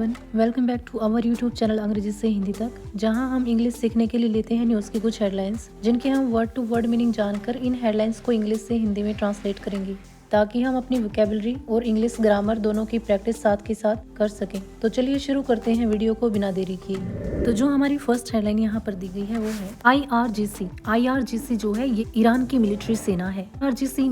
Everyone, welcome back to our YouTube channel अंग्रेजी से हिंदी तक, जहां हम इंग्लिश सीखने के लिए लेते हैं न्यूज़ की कुछ हेडलाइंस, जिनके हम वर्ड टू वर्ड मीनिंग जानकर इन हेडलाइंस को इंग्लिश से हिंदी में ट्रांसलेट करेंगे, ताकि हम अपनी वोकैबुलरी और इंग्लिश ग्रामर दोनों की प्रैक्टिस साथ के साथ कर सकें। तो चलिए शुरू करते हैं वीडियो को बिना देरी किए। तो जो हमारी फर्स्ट हेडलाइन यहाँ पर दी गई है वो है IRGC। IRGC जो है ये ईरान की मिलिट्री सेना है। IRGC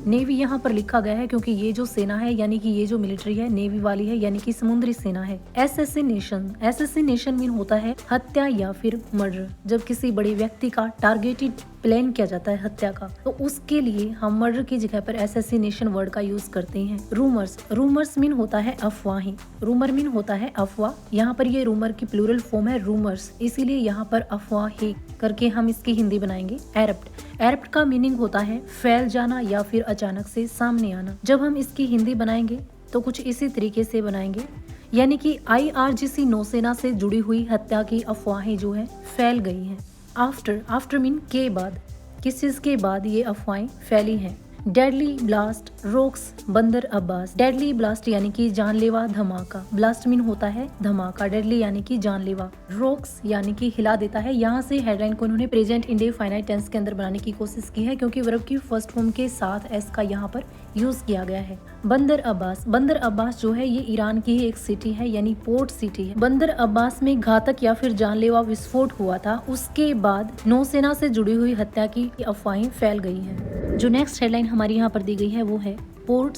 नेवी यहाँ पर लिखा गया है क्योंकि ये जो सेना है यानी कि ये जो मिलिट्री है नेवी वाली है, यानी कि समुद्री सेना है। असैसिनेशन मीन होता है हत्या या फिर मर्डर। जब किसी बड़े व्यक्ति का टारगेटेड प्लान किया जाता है हत्या का, तो उसके लिए हम मर्डर की जगह पर असैसिनेशन वर्ड का यूज करते हैं। रूमर्स मीन होता है अफवाहें। रूमर मीन होता है अफवाह। यहाँ पर ये रूमर की प्लूरल फॉर्म है रूमर्स, इसीलिए यहाँ पर अफवाहें करके हम इसकी हिंदी बनाएंगे। एरप्ट का मीनिंग होता है फैल जाना या फिर अचानक से सामने आना। जब हम इसकी हिंदी बनाएंगे तो कुछ इसी तरीके से बनाएंगे, यानी कि IRGC नौसेना से जुड़ी हुई हत्या की अफवाहें जो है फैल गई हैं। आफ्टर मीन के बाद, किस चीज के बाद ये अफवाहें फैली हैं। डेडली ब्लास्ट रोक्स बंदर अब्बास। डेडली ब्लास्ट यानी कि जानलेवा धमाका। ब्लास्ट मीन होता है धमाका, डेडली यानी कि जानलेवा, रोक्स यानी कि हिला देता है। यहाँ से हेडलाइन को उन्होंने प्रेजेंट इंडेफिनाइट टेंस के अंदर बनाने की कोशिश की है, क्योंकि वर्ब की फर्स्ट फॉर्म के साथ एस का यहाँ पर यूज किया गया है। बंदर अब्बास जो है ये ईरान की ही एक सिटी है, यानी पोर्ट सिटी है। बंदर अब्बास में घातक या फिर जानलेवा विस्फोट हुआ था, उसके बाद नौसेना से जुड़ी हुई हत्या की अफवाहें फैल गई हैं। जो नेक्स्ट हेडलाइन हमारी यहाँ पर दी गई है वो है पोर्ट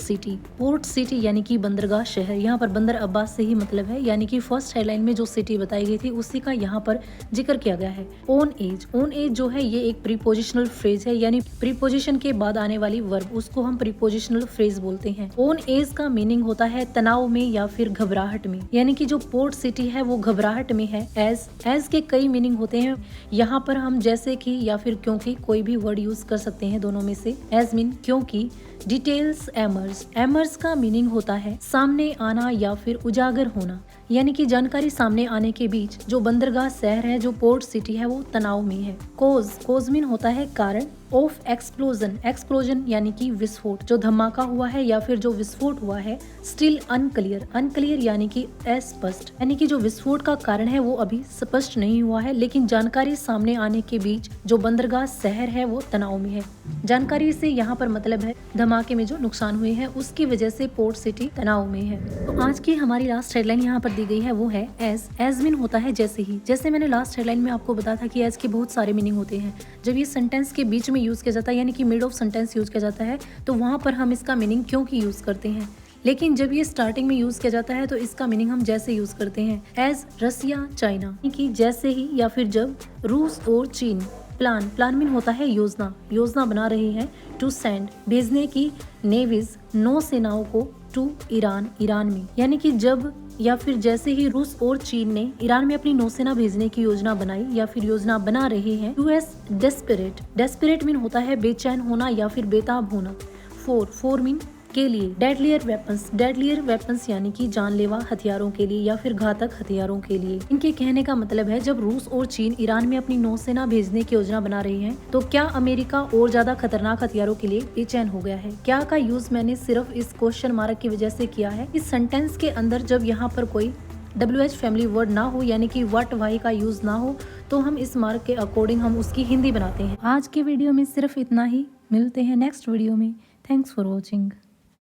सिटी यानी कि बंदरगाह शहर। यहाँ पर बंदर अब्बास से ही मतलब है, यानी कि फर्स्ट हेडलाइन में जो सिटी बताई गई थी उसी का यहाँ पर जिक्र किया गया है। ओन एज जो है ये एक प्रीपोजिशनल फ्रेज है, यानी प्रीपोजिशन के बाद आने वाली वर्ब, उसको हम प्रीपोजिशनल फ्रेज बोलते हैं। ओन एज का मीनिंग होता है तनाव में या फिर घबराहट में, यानी कि जो पोर्ट सिटी है वो घबराहट में है। एज के कई मीनिंग होते हैं, यहाँ पर हम जैसे कि या फिर क्योंकि कोई भी वर्ड यूज कर सकते हैं दोनों में से। एज मीन क्योंकि। डिटेल्स एमर्स का मीनिंग होता है सामने आना या फिर उजागर होना, यानी कि जानकारी सामने आने के बीच जो बंदरगाह शहर है, जो पोर्ट सिटी है, वो तनाव में है। कोज मीन होता है कारण। ऑफ एक्सप्लोजन यानी कि विस्फोट, जो धमाका हुआ है या फिर जो विस्फोट हुआ है। स्टिल अनक्लियर यानी कि अस्पष्ट, यानी कि जो विस्फोट का कारण है वो अभी स्पष्ट नहीं हुआ है, लेकिन जानकारी सामने आने के बीच जो बंदरगाह शहर है वो तनाव में है। जानकारी से यहाँ पर मतलब है धमाके में जो नुकसान हुए हैं उसकी वजह से पोर्ट सिटी तनाव में है। तो आज की हमारी लास्ट हेडलाइन यहाँ पर दी गई है वो है एज मीन होता है जैसे ही। जैसे मैंने लास्ट हेडलाइन में आपको बताया था कि एज के बहुत सारे मीनिंग होते हैं। जब ये सेंटेंस के बीच में यूज किया जाता है, यानी कि मिड ऑफ सेंटेंस यूज किया जाता है, तो वहां पर हम इसका मीनिंग क्योंकि यूज करते हैं। लेकिन जब ये स्टार्टिंग में यूज किया जाता है तो इसका मीनिंग हम जैसे यूज करते हैं। एज रसिया चाइना, कि जैसे ही या फिर जब रूस और चीन। प्लान मीन होता है योजना बना रही है। टू सेंड भेजने की नेवीज नौसेनाओं को टू ईरान में, यानी कि जब या फिर जैसे ही रूस और चीन ने ईरान में अपनी नौसेना भेजने की योजना बनाई या फिर योजना बना रहे हैं। यूएस डेस्परेट मीन होता है बेचैन होना या फिर बेताब होना। फोर मीन के लिए। डेडलियर वेपन्स यानी कि जानलेवा हथियारों के लिए या फिर घातक हथियारों के लिए। इनके कहने का मतलब है जब रूस और चीन ईरान में अपनी नौसेना भेजने की योजना बना रहे हैं, तो क्या अमेरिका और ज्यादा खतरनाक हथियारों के लिए बेचैन हो गया है। क्या का यूज मैंने सिर्फ इस क्वेश्चन मार्क की वजह से किया है। इस सेंटेंस के अंदर जब यहाँ पर कोई WH फैमिली वर्ड ना हो, यानी कि व्हाट वाई का यूज ना हो, तो हम इस मार्क के अकॉर्डिंग हम उसकी हिंदी बनाते हैं। आज के वीडियो में सिर्फ इतना ही, मिलते हैं नेक्स्ट वीडियो में। Thanks for watching.